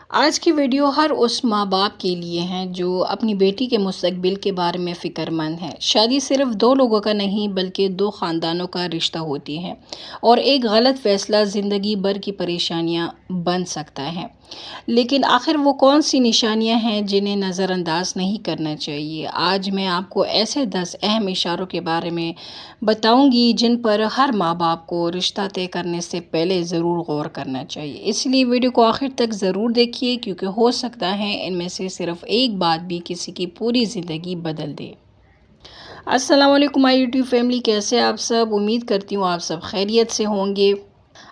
آج کی ویڈیو ہر اس ماں باپ کے لیے ہیں جو اپنی بیٹی کے مستقبل کے بارے میں فکر مند ہیں۔ شادی صرف دو لوگوں کا نہیں بلکہ دو خاندانوں کا رشتہ ہوتی ہے اور ایک غلط فیصلہ زندگی بھر کی پریشانیاں بن سکتا ہے۔ لیکن آخر وہ کون سی نشانیاں ہیں جنہیں نظر انداز نہیں کرنا چاہیے؟ آج میں آپ کو ایسے 10 اہم اشاروں کے بارے میں بتاؤں گی جن پر ہر ماں باپ کو رشتہ طے کرنے سے پہلے ضرور غور کرنا چاہیے۔ اس لیے ویڈیو کو آخر تک ضرور دیکھیے کیونکہ ہو سکتا ہے ان میں سے صرف ایک بات بھی کسی کی پوری زندگی بدل دے۔ السلام علیکم مائی یوٹیوب فیملی، کیسے آپ سب؟ امید کرتی ہوں آپ سب خیریت سے ہوں گے۔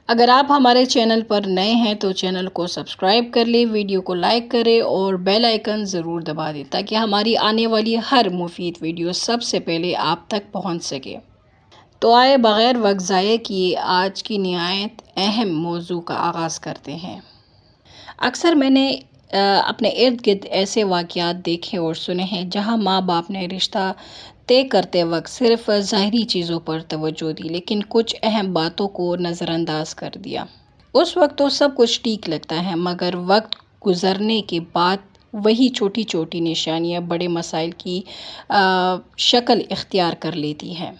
اگر آپ ہمارے چینل پر نئے ہیں تو چینل کو سبسکرائب کر لیں، ویڈیو کو لائک کریں اور بیل آئیکن ضرور دبا دیں تاکہ ہماری آنے والی ہر مفید ویڈیو سب سے پہلے آپ تک پہنچ سکے۔ تو آئے بغیر وقت ضائع کیے آج کی نہایت اہم موضوع کا آغاز کرتے ہیں۔ اکثر میں نے اپنے ارد گرد ایسے واقعات دیکھے اور سنے ہیں جہاں ماں باپ نے رشتہ طے کرتے وقت صرف ظاہری چیزوں پر توجہ دی لیکن کچھ اہم باتوں کو نظر انداز کر دیا۔ اس وقت تو سب کچھ ٹھیک لگتا ہے مگر وقت گزرنے کے بعد وہی چھوٹی چھوٹی نشانیاں بڑے مسائل کی شکل اختیار کر لیتی ہیں۔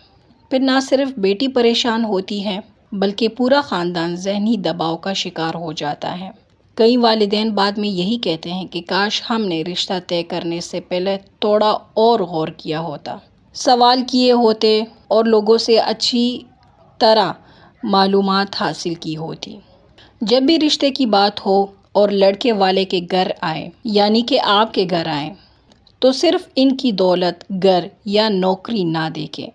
پھر نہ صرف بیٹی پریشان ہوتی ہے بلکہ پورا خاندان ذہنی دباؤ کا شکار ہو جاتا ہے۔ کئی والدین بعد میں یہی کہتے ہیں کہ کاش ہم نے رشتہ طے کرنے سے پہلے تھوڑا اور غور کیا ہوتا، سوال کیے ہوتے اور لوگوں سے اچھی طرح معلومات حاصل کی ہوتی۔ جب بھی رشتے کی بات ہو اور لڑکے والے کے گھر آئے یعنی کہ آپ کے گھر آئے تو صرف ان کی دولت، گھر یا نوکری نہ دیکھیں،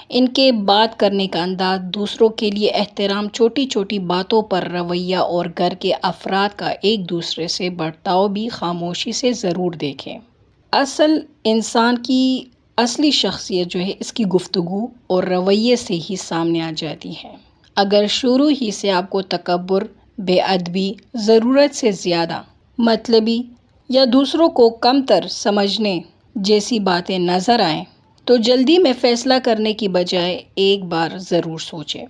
ان کے بات کرنے کا انداز، دوسروں کے لیے احترام، چھوٹی چھوٹی باتوں پر رویہ اور گھر کے افراد کا ایک دوسرے سے برتاؤ بھی خاموشی سے ضرور دیکھیں۔ اصل انسان کی اصلی شخصیت جو ہے اس کی گفتگو اور رویے سے ہی سامنے آ جاتی ہے۔ اگر شروع ہی سے آپ کو تکبر، بے ادبی، ضرورت سے زیادہ مطلبی یا دوسروں کو کمتر سمجھنے جیسی باتیں نظر آئیں تو جلدی میں فیصلہ کرنے کی بجائے ایک بار ضرور سوچیں۔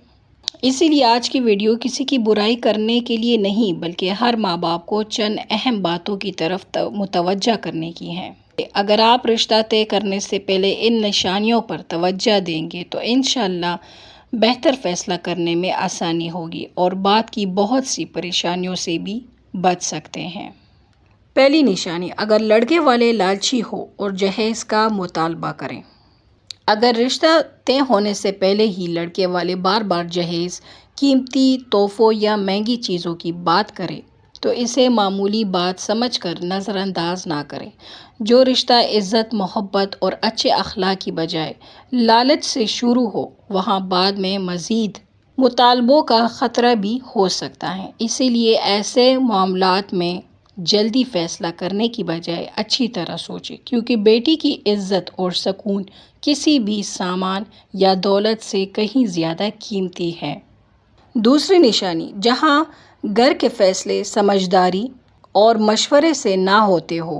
اسی لیے آج کی ویڈیو کسی کی برائی کرنے کے لیے نہیں بلکہ ہر ماں باپ کو چند اہم باتوں کی طرف متوجہ کرنے کی ہے۔ اگر آپ رشتہ طے کرنے سے پہلے ان نشانیوں پر توجہ دیں گے تو انشاءاللہ بہتر فیصلہ کرنے میں آسانی ہوگی اور بعد کی بہت سی پریشانیوں سے بھی بچ سکتے ہیں۔ پہلی نشانی، اگر لڑکے والے لالچی ہو اور جہیز کا مطالبہ کریں۔ اگر رشتہ طے ہونے سے پہلے ہی لڑکے والے بار بار جہیز، قیمتی تحفوں یا مہنگی چیزوں کی بات کریں تو اسے معمولی بات سمجھ کر نظر انداز نہ کریں۔ جو رشتہ عزت، محبت اور اچھے اخلاق کی بجائے لالچ سے شروع ہو وہاں بعد میں مزید مطالبوں کا خطرہ بھی ہو سکتا ہے۔ اسی لیے ایسے معاملات میں جلدی فیصلہ کرنے کی بجائے اچھی طرح سوچیں کیونکہ بیٹی کی عزت اور سکون کسی بھی سامان یا دولت سے کہیں زیادہ قیمتی ہے۔ دوسری نشانی، جہاں گھر کے فیصلے سمجھداری اور مشورے سے نہ ہوتے ہو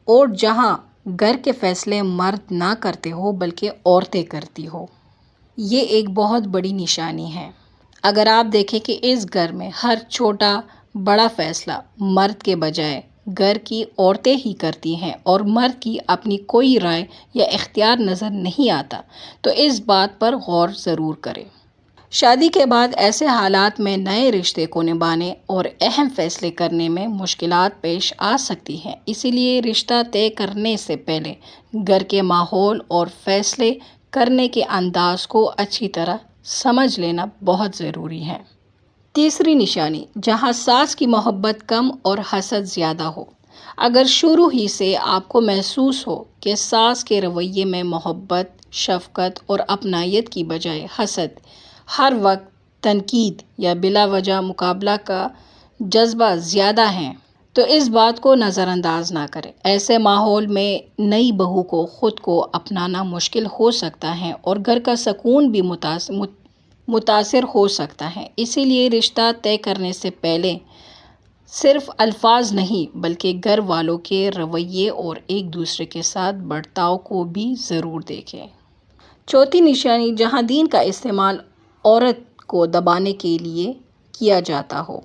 اور جہاں گھر کے فیصلے مرد نہ کرتے ہو بلکہ عورتیں کرتی ہو، یہ ایک بہت بڑی نشانی ہے۔ اگر آپ دیکھیں کہ اس گھر میں ہر چھوٹا بڑا فیصلہ مرد کے بجائے گھر کی عورتیں ہی کرتی ہیں اور مرد کی اپنی کوئی رائے یا اختیار نظر نہیں آتا تو اس بات پر غور ضرور کریں۔ شادی کے بعد ایسے حالات میں نئے رشتے کو نبھانے اور اہم فیصلے کرنے میں مشکلات پیش آ سکتی ہیں۔ اسی لیے رشتہ طے کرنے سے پہلے گھر کے ماحول اور فیصلے کرنے کے انداز کو اچھی طرح سمجھ لینا بہت ضروری ہے۔ تیسری نشانی، جہاں ساس کی محبت کم اور حسد زیادہ ہو۔ اگر شروع ہی سے آپ کو محسوس ہو کہ ساس کے رویے میں محبت، شفقت اور اپنائیت کی بجائے حسد، ہر وقت تنقید یا بلا وجہ مقابلہ کا جذبہ زیادہ ہے تو اس بات کو نظر انداز نہ کریں۔ ایسے ماحول میں نئی بہو کو خود کو اپنانا مشکل ہو سکتا ہے اور گھر کا سکون بھی متاثر ہو سکتا ہے۔ اسی لیے رشتہ طے کرنے سے پہلے صرف الفاظ نہیں بلکہ گھر والوں کے رویے اور ایک دوسرے کے ساتھ برتاؤ کو بھی ضرور دیکھیں۔ چوتھی نشانی، جہاں دین کا استعمال عورت کو دبانے کے لیے کیا جاتا ہو۔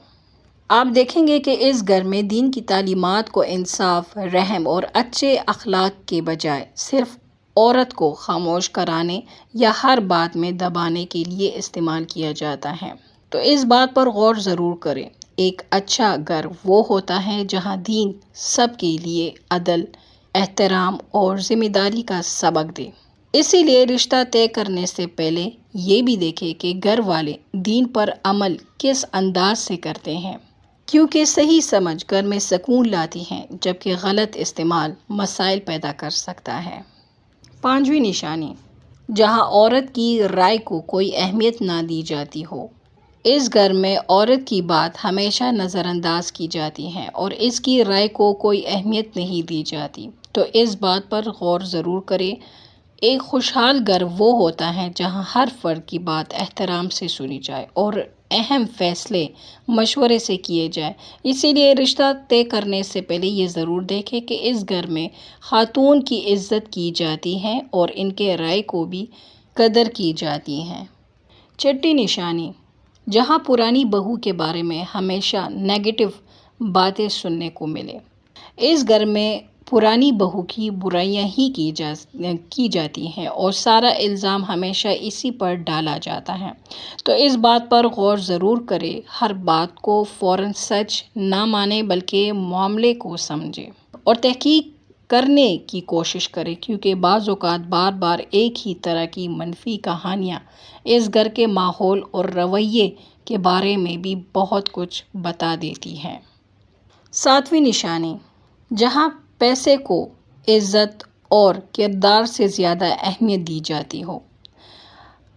آپ دیکھیں گے کہ اس گھر میں دین کی تعلیمات کو انصاف، رحم اور اچھے اخلاق کے بجائے صرف عورت کو خاموش کرانے یا ہر بات میں دبانے کے لیے استعمال کیا جاتا ہے۔ تو اس بات پر غور ضرور کریں۔ ایک اچھا گھر وہ ہوتا ہے جہاں دین سب کے لیے عدل، احترام اور ذمہ داری کا سبق دے۔ اسی لیے رشتہ طے کرنے سے پہلے یہ بھی دیکھیں کہ گھر والے دین پر عمل کس انداز سے کرتے ہیں، کیونکہ صحیح سمجھ گھر میں سکون لاتی ہے جبکہ غلط استعمال مسائل پیدا کر سکتا ہے۔ پانچویں نشانی، جہاں عورت کی رائے کو کوئی اہمیت نہ دی جاتی ہو۔ اس گھر میں عورت کی بات ہمیشہ نظر انداز کی جاتی ہے اور اس کی رائے کو کوئی اہمیت نہیں دی جاتی۔ تو اس بات پر غور ضرور کریں۔ ایک خوشحال گھر وہ ہوتا ہے جہاں ہر فرد کی بات احترام سے سنی جائے اور اہم فیصلے مشورے سے کیے جائیں۔ اسی لیے رشتہ طے کرنے سے پہلے یہ ضرور دیکھیں کہ اس گھر میں خاتون کی عزت کی جاتی ہے اور ان کے رائے کو بھی قدر کی جاتی ہے۔ چھٹی نشانی، جہاں پرانی بہو کے بارے میں ہمیشہ نیگیٹو باتیں سننے کو ملے۔ اس گھر میں پرانی بہو کی برائیاں ہی کی جاتی ہیں اور سارا الزام ہمیشہ اسی پر ڈالا جاتا ہے۔ تو اس بات پر غور ضرور کریں۔ ہر بات کو فوراً سچ نہ مانیں بلکہ معاملے کو سمجھیں اور تحقیق کرنے کی کوشش کریں، کیونکہ بعض اوقات بار بار ایک ہی طرح کی منفی کہانیاں اس گھر کے ماحول اور رویے کے بارے میں بھی بہت کچھ بتا دیتی ہیں۔ ساتویں نشانی، جہاں پیسے کو عزت اور کردار سے زیادہ اہمیت دی جاتی ہو۔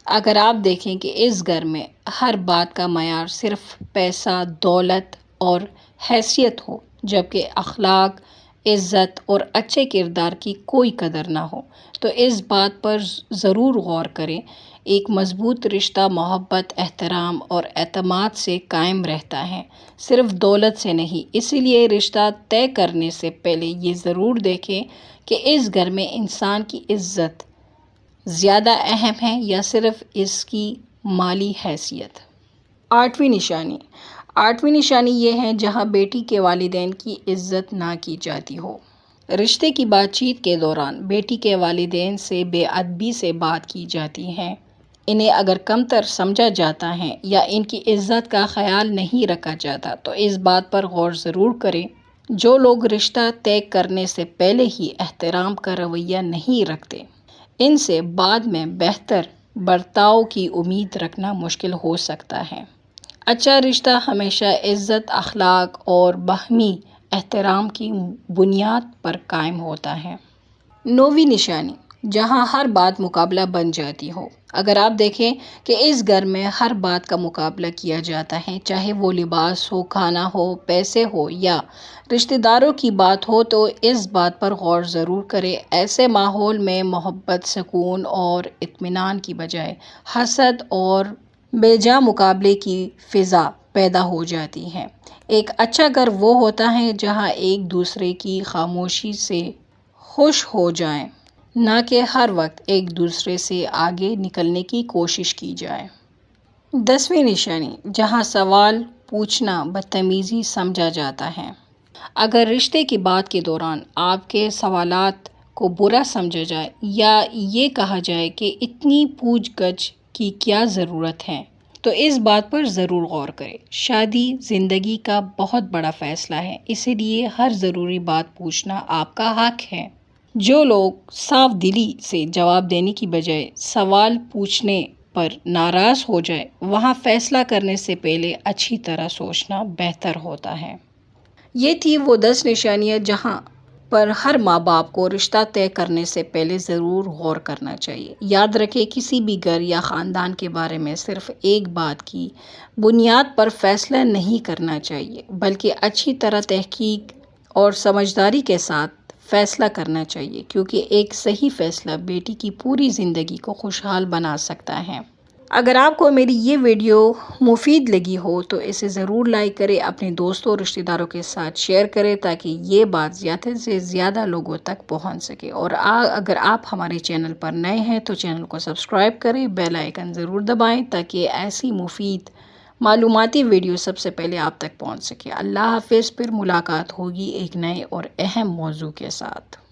اگر آپ دیکھیں کہ اس گھر میں ہر بات کا معیار صرف پیسہ، دولت اور حیثیت ہو، جبکہ اخلاق، عزت اور اچھے کردار کی کوئی قدر نہ ہو، تو اس بات پر ضرور غور کریں۔ ایک مضبوط رشتہ محبت، احترام اور اعتماد سے قائم رہتا ہے، صرف دولت سے نہیں۔ اسی لیے رشتہ طے کرنے سے پہلے یہ ضرور دیکھیں کہ اس گھر میں انسان کی عزت زیادہ اہم ہے یا صرف اس کی مالی حیثیت۔ آٹھویں نشانی یہ ہے جہاں بیٹی کے والدین کی عزت نہ کی جاتی ہو۔ رشتے کی بات چیت کے دوران بیٹی کے والدین سے بے ادبی سے بات کی جاتی ہے، انہیں اگر کمتر سمجھا جاتا ہے یا ان کی عزت کا خیال نہیں رکھا جاتا، تو اس بات پر غور ضرور کریں۔ جو لوگ رشتہ طے کرنے سے پہلے ہی احترام کا رویہ نہیں رکھتے، ان سے بعد میں بہتر برتاؤ کی امید رکھنا مشکل ہو سکتا ہے۔ اچھا رشتہ ہمیشہ عزت، اخلاق اور باہمی احترام کی بنیاد پر قائم ہوتا ہے۔ نویں نشانی، جہاں ہر بات مقابلہ بن جاتی ہو۔ اگر آپ دیکھیں کہ اس گھر میں ہر بات کا مقابلہ کیا جاتا ہے، چاہے وہ لباس ہو، کھانا ہو، پیسے ہو یا رشتہ داروں کی بات ہو، تو اس بات پر غور ضرور کریں۔ ایسے ماحول میں محبت، سکون اور اطمینان کی بجائے حسد اور بیجا مقابلے کی فضا پیدا ہو جاتی ہے۔ ایک اچھا گھر وہ ہوتا ہے جہاں ایک دوسرے کی خاموشی سے خوش ہو جائیں، نہ کہ ہر وقت ایک دوسرے سے آگے نکلنے کی کوشش کی جائے۔ 10ویں نشانی، جہاں سوال پوچھنا بدتمیزی سمجھا جاتا ہے۔ اگر رشتے کی بات کے دوران آپ کے سوالات کو برا سمجھا جائے یا یہ کہا جائے کہ اتنی پوچھ گچھ کی کیا ضرورت ہے، تو اس بات پر ضرور غور کریں۔ شادی زندگی کا بہت بڑا فیصلہ ہے، اسی لیے ہر ضروری بات پوچھنا آپ کا حق ہے۔ جو لوگ صاف دلی سے جواب دینے کی بجائے سوال پوچھنے پر ناراض ہو جائے، وہاں فیصلہ کرنے سے پہلے اچھی طرح سوچنا بہتر ہوتا ہے۔ یہ تھی وہ 10 نشانیاں جہاں پر ہر ماں باپ کو رشتہ طے کرنے سے پہلے ضرور غور کرنا چاہیے۔ یاد رکھیں، کسی بھی گھر یا خاندان کے بارے میں صرف ایک بات کی بنیاد پر فیصلہ نہیں کرنا چاہیے، بلکہ اچھی طرح تحقیق اور سمجھداری کے ساتھ فیصلہ کرنا چاہیے، کیونکہ ایک صحیح فیصلہ بیٹی کی پوری زندگی کو خوشحال بنا سکتا ہے۔ اگر آپ کو میری یہ ویڈیو مفید لگی ہو تو اسے ضرور لائک کریں، اپنے دوستوں اور رشتہ داروں کے ساتھ شیئر کریں تاکہ یہ بات زیادہ سے زیادہ لوگوں تک پہنچ سکے۔ اور اگر آپ ہمارے چینل پر نئے ہیں تو چینل کو سبسکرائب کریں، بیل آئیکن ضرور دبائیں تاکہ ایسی مفید معلوماتی ویڈیو سب سے پہلے آپ تک پہنچ سکے۔ اللہ حافظ، پھر ملاقات ہوگی ایک نئے اور اہم موضوع کے ساتھ۔